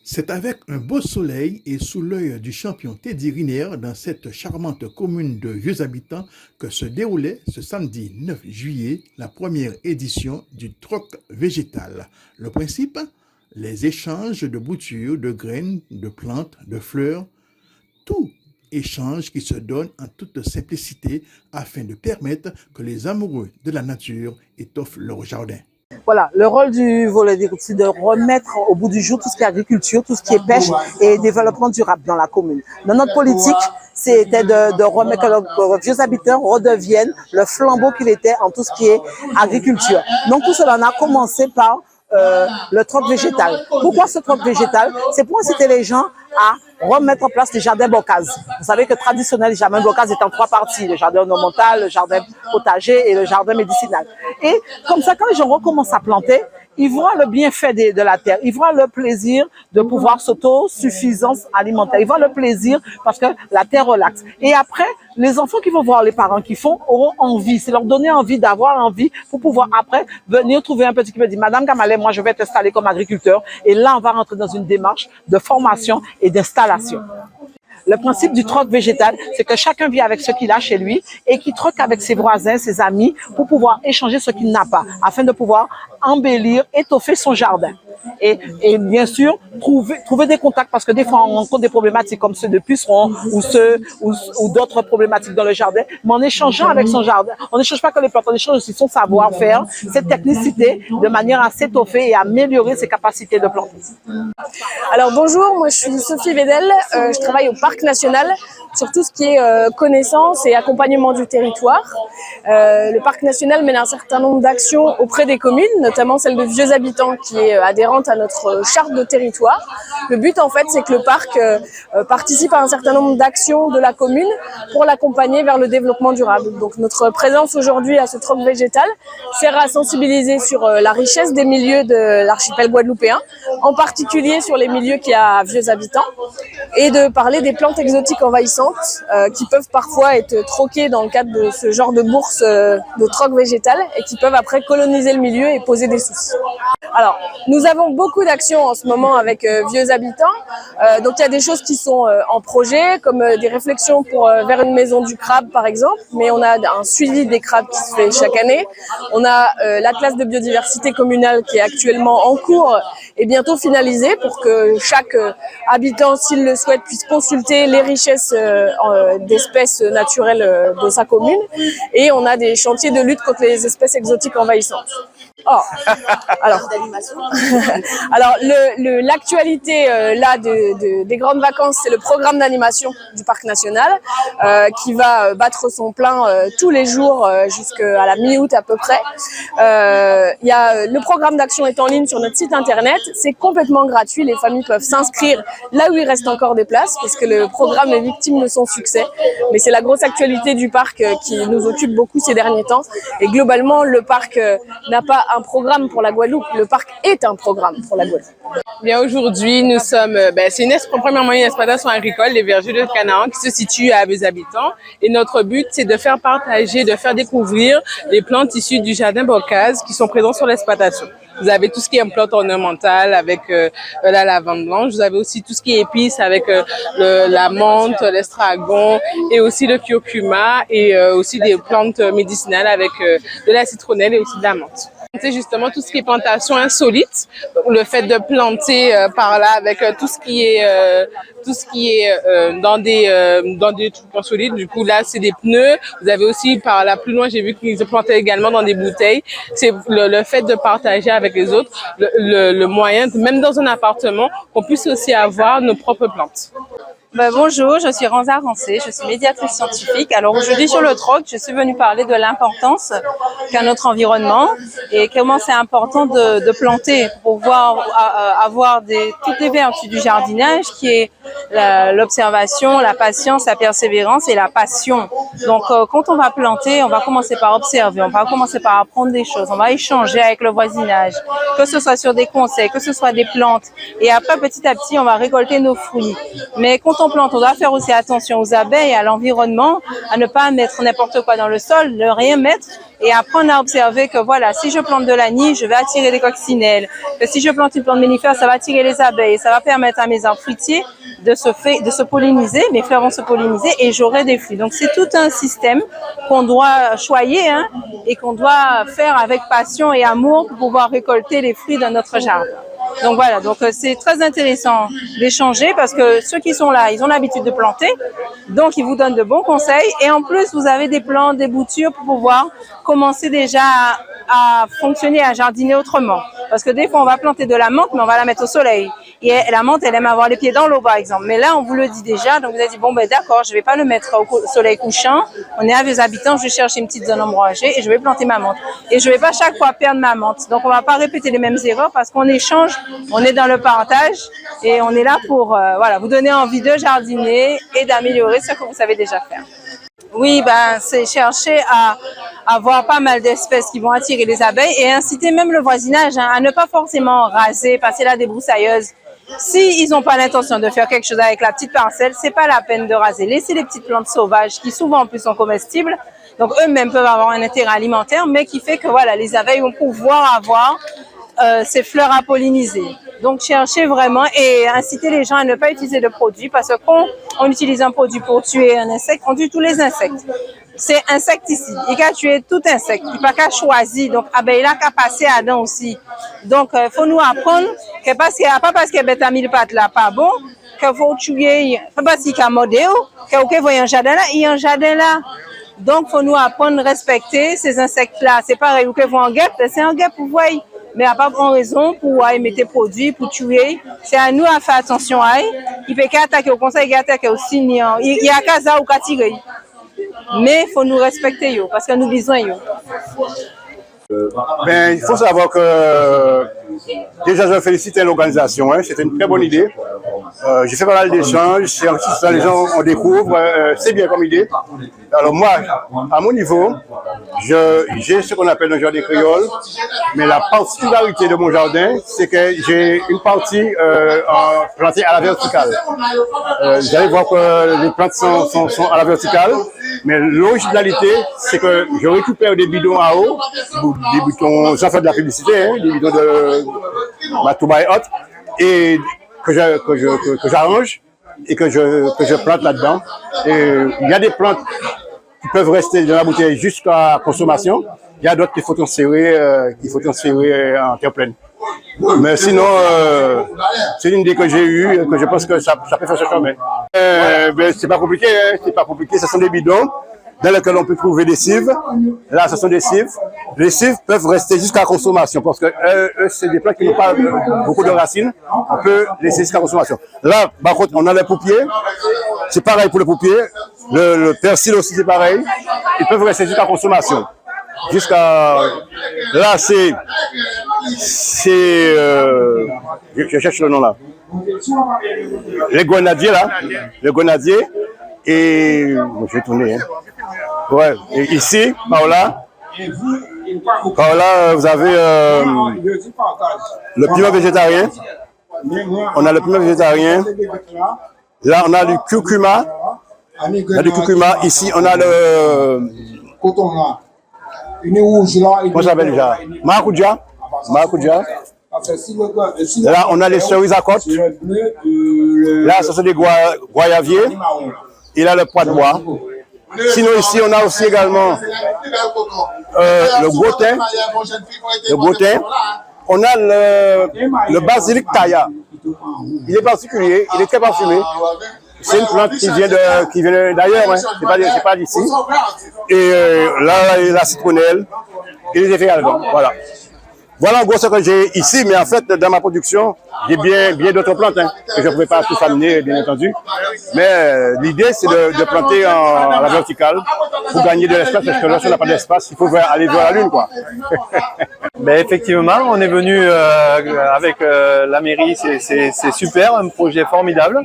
C'est avec un beau soleil et sous l'œil du champion Teddy Riner dans cette charmante commune de vieux habitants que se déroulait ce samedi 9 juillet la première édition du troc végétal. Le principe, les échanges de boutures, de graines, de plantes, de fleurs, tout échange qui se donne en toute simplicité afin de permettre que les amoureux de la nature étoffent leur jardin. Voilà, le rôle du volet, c'est de remettre au bout du jour tout ce qui est agriculture, tout ce qui est pêche et développement durable dans la commune. Dans notre politique, c'était de remettre que les vieux habitants redeviennent le flambeau qu'il était en tout ce qui est agriculture. Donc tout cela, on a commencé par le troc végétal. Pourquoi ce troc végétal? C'est pour inciter les gens à remettre en place les jardins bocase. Vous savez que traditionnel, les jardins bocase est en trois parties, le jardin ornemental, le jardin potager et le jardin médicinal. Et comme ça, quand les gens recommencent à planter, ils voient le bienfait de la terre, ils voient le plaisir de pouvoir s'autosuffisance alimentaire, ils voient le plaisir parce que la terre relaxe. Et après, les enfants qui vont voir les parents qui font auront envie, c'est leur donner envie d'avoir envie pour pouvoir après venir trouver un petit qui me dit Madame Gamalé, moi je vais t'installer comme agriculteur. Et là, on va rentrer dans une démarche de formation et d'installation. Le principe du troc végétal, c'est que chacun vit avec ce qu'il a chez lui et qu'il troque avec ses voisins, ses amis pour pouvoir échanger ce qu'il n'a pas, afin de pouvoir embellir, étoffer son jardin. Et bien sûr, trouver des contacts parce que des fois, on rencontre des problématiques comme ceux de pucerons ou d'autres problématiques dans le jardin. Mais en échangeant avec son jardin, on n'échange pas que les plantes, on échange aussi son savoir-faire, cette technicité de manière à s'étoffer et à améliorer ses capacités de planter. Alors bonjour, moi je suis Sophie Vedel, je travaille au Parc National sur tout ce qui est connaissance et accompagnement du territoire. Le Parc National mène un certain nombre d'actions auprès des communes, notamment celle de Vieux Habitants qui est adhérente à notre charte de territoire. Le but en fait c'est que le parc participe à un certain nombre d'actions de la commune pour l'accompagner vers le développement durable. Donc notre présence aujourd'hui à ce troc végétal sert à sensibiliser sur la richesse des milieux de l'archipel guadeloupéen, en particulier sur les milieux qui a Vieux Habitants, et de parler des plantes exotiques envahissantes qui peuvent parfois être troquées dans le cadre de ce genre de bourse de troc végétal et qui peuvent après coloniser le milieu et poser des soucis. Alors, nous avons beaucoup d'actions en ce moment avec Vieux Habitants. Donc, il y a des choses qui sont en projet, comme des réflexions vers une maison du crabe, par exemple. Mais on a un suivi des crabes qui se fait chaque année. On a l'atlas de biodiversité communale qui est actuellement en cours et bientôt finalisé pour que chaque habitant, s'il le souhaite, puisse consulter les richesses d'espèces naturelles de sa commune. Et on a des chantiers de lutte contre les espèces exotiques envahissantes. Oh, alors l'actualité là des grandes vacances, c'est le programme d'animation du Parc National qui va battre son plein tous les jours jusqu'à la mi-août à peu près. Le programme d'action est en ligne sur notre site internet, c'est complètement gratuit, les familles peuvent s'inscrire là où il reste encore des places parce que le programme est victime de son succès. Mais c'est la grosse actualité du parc qui nous occupe beaucoup ces derniers temps. Et globalement, le parc n'a pas un programme pour la Guadeloupe, le parc est un programme pour la Guadeloupe. Bien aujourd'hui, nous sommes, premièrement une exploitation agricole, les vergers de Canaan, qui se situent à Vieux Habitants. Et notre but, c'est de faire partager, de faire découvrir les plantes issues du jardin bocase qui sont présentes sur l'exploitation. Vous avez tout ce qui est plantes ornementales avec la lavande blanche. Vous avez aussi tout ce qui est épices avec la menthe, l'estragon et aussi le curcuma et aussi des plantes médicinales avec de la citronnelle et aussi de la menthe. C'est justement tout ce qui est plantation insolite, le fait de planter par là avec tout ce qui est dans des trucs insolites. Du coup là c'est des pneus. Vous avez aussi par là plus loin j'ai vu qu'ils plantaient également dans des bouteilles. C'est le fait de partager avec les autres, le moyen même dans un appartement qu'on puisse aussi avoir nos propres plantes. Bonjour, je suis Ranza Rancé, je suis médiatrice scientifique. Alors aujourd'hui sur le troc, je suis venue parler de l'importance qu'a notre environnement et comment c'est important de planter pour pouvoir avoir toutes les vertus du jardinage qui est l'observation, la patience, la persévérance et la passion. Donc, quand on va planter, on va commencer par observer, on va commencer par apprendre des choses, on va échanger avec le voisinage, que ce soit sur des conseils, que ce soit des plantes. Et après, petit à petit, on va récolter nos fruits. Mais quand on plante, on doit faire aussi attention aux abeilles, à l'environnement, à ne pas mettre n'importe quoi dans le sol, ne rien mettre. Et apprendre à observer que voilà, si je plante de l'anis, je vais attirer des coccinelles. Que si je plante une plante mellifère, ça va attirer les abeilles. Ça va permettre à mes arbres fruitiers de se polliniser. Mes fleurs vont se polliniser et j'aurai des fruits. Donc c'est tout un système qu'on doit choyer et qu'on doit faire avec passion et amour pour pouvoir récolter les fruits de notre jardin. Donc voilà, donc c'est très intéressant d'échanger parce que ceux qui sont là, ils ont l'habitude de planter, donc ils vous donnent de bons conseils et en plus vous avez des plans, des boutures pour pouvoir commencer déjà à fonctionner, à jardiner autrement. Parce que des fois on va planter de la menthe mais on va la mettre au soleil. Et la menthe elle aime avoir les pieds dans l'eau par exemple. Mais là on vous le dit déjà, donc vous avez dit bon ben d'accord, je vais pas le mettre au soleil couchant. On est à Vieux Habitants, je vais chercher une petite zone ombragée et je vais planter ma menthe. Et je vais pas chaque fois perdre ma menthe. Donc on va pas répéter les mêmes erreurs parce qu'on échange, on est dans le partage et on est là pour voilà, vous donner envie de jardiner et d'améliorer ce que vous savez déjà faire. Oui, ben, c'est chercher à avoir pas mal d'espèces qui vont attirer les abeilles et inciter même le voisinage à ne pas forcément raser, passer la débroussailleuse. Si ils n'ont pas l'intention de faire quelque chose avec la petite parcelle, c'est pas la peine de raser. Laissez les petites plantes sauvages qui souvent en plus sont comestibles. Donc eux-mêmes peuvent avoir un intérêt alimentaire, mais qui fait que voilà, les abeilles vont pouvoir avoir ces fleurs à polliniser. Donc cherchez vraiment et inciter les gens à ne pas utiliser de produits parce que quand on utilise un produit pour tuer un insecte, on tue tous les insectes. C'est insecticide. Il faut tuer tout insecte. Il n'y a pas qu'à choisir. Donc, abeille là qu'à passer à dents aussi. Donc, il faut nous apprendre que pas parce que bête à mille pattes là pas bon, qu'il faut tuer, pas parce qu'il y a un modèle, qu'il voit un jardin là, il y a un jardin là. Donc, il faut nous apprendre à respecter ces insectes-là. C'est pareil, ou que vous en guêpe, c'est un guêpe, vous voyez. Mais à pas bonne raison pour aimer tes produits, pour tuer. C'est à nous à faire attention à eux. Il peut qu'attaquer au conseil, il attaquer au signe. Il y a qu'à ça ou qu'à tirer. Mais il faut nous respecter, yo, parce que nous besoin. Yo. Ben, il faut savoir que déjà je félicite l'organisation, c'était une très bonne idée. J'ai fait pas mal d'échanges, les gens on découvre, c'est bien comme idée. Alors moi, à mon niveau, j'ai ce qu'on appelle un jardin créole, mais la particularité de mon jardin, c'est que j'ai une partie plantée à la verticale. Vous allez voir que les plantes sont à la verticale, mais l'originalité, c'est que je récupère des bidons à eau, des bidons, sans faire de la publicité, des bidons de Matouba et autres, et que j'arrange et que je plante là-dedans. Et il y a des plantes qui peuvent rester dans la bouteille jusqu'à consommation. Il y a d'autres qu'il faut transférer en terre pleine. Mais sinon, c'est une idée que j'ai eue, que je pense que ça peut faire ce chemin. Ben, c'est pas compliqué, ce sont des bidons dans lesquels on peut trouver des cives. Là, ce sont des cives. Les cives peuvent rester jusqu'à consommation parce que c'est des plantes qui n'ont pas beaucoup de racines. On peut laisser jusqu'à consommation. Là, par contre, on a les paupiers. C'est pareil pour les paupiers. Le persil aussi, c'est pareil. Ils peuvent rester jusqu'à consommation. Jusqu'à... Là, je cherche le nom là. Les grenadiers là. Les grenadiers. Et... je vais tourner. Ouais. Et ici, par là, vous avez le piment végétarien. On a le piment végétarien. Là, on a du curcuma. Ici, on a le... Comment ça s'appelle déjà? Maracuja. Là, on a les cerises à côte. Là, ce sont des goyaviers. Et là, le pois de bois. Sinon, ici, on a aussi également le gros thym. On a le basilic Taya. Il est particulier, il est très parfumé. C'est une plante qui vient d'ailleurs, c'est pas d'ici. Et là, la citronnelle et les effets là-dedans. Voilà. Voilà en gros ce que j'ai ici, mais en fait, dans ma production, j'ai bien d'autres plantes hein, que je ne pouvais pas tous amener, bien entendu. Mais l'idée, c'est de planter à la verticale pour gagner de l'espace, parce que lorsqu'on n'a pas d'espace, il faut aller vers la Lune, quoi. Ben effectivement, on est venu avec la mairie, c'est super, un projet formidable.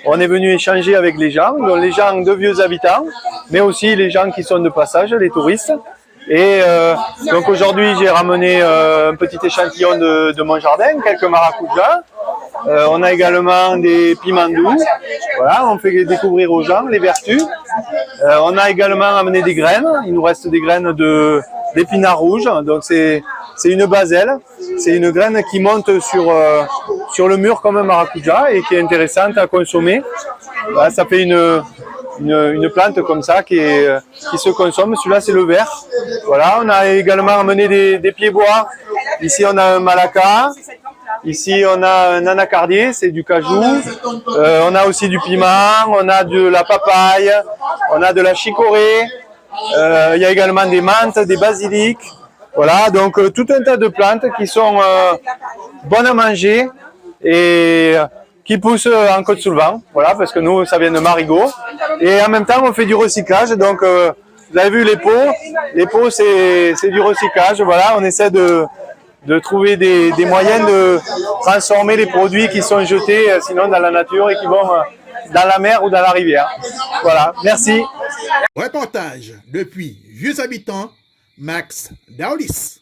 On est venu échanger avec les gens de vieux habitants, mais aussi les gens qui sont de passage, les touristes. Et donc aujourd'hui, j'ai ramené un petit échantillon de mon jardin, quelques maracujas. On a également des piments doux. Voilà, on fait découvrir aux gens les vertus. On a également amené des graines. Il nous reste des graines d'épinards rouges. Donc c'est une baselle. C'est une graine qui monte sur le mur comme un maracuja et qui est intéressante à consommer. Voilà, ça fait une plante comme ça qui se consomme. Celui-là, c'est le vert. Voilà, on a également amené des pieds-bois. Ici, on a un malacca. Ici, on a un anacardier, c'est du cajou. On a aussi du piment, on a de la papaye, on a de la chicorée. Il y a également des menthes, des basiliques. Voilà, donc tout un tas de plantes qui sont bonnes à manger et qui poussent en Côte-Soulevant. Voilà, parce que nous, ça vient de Marigot. Et en même temps, on fait du recyclage. Donc, vous avez vu les pots. Les pots, c'est du recyclage. Voilà, on essaie de trouver des moyens de transformer les produits qui sont jetés sinon dans la nature et qui vont dans la mer ou dans la rivière. Voilà, merci. Reportage depuis Vieux Habitants, Max Daulis.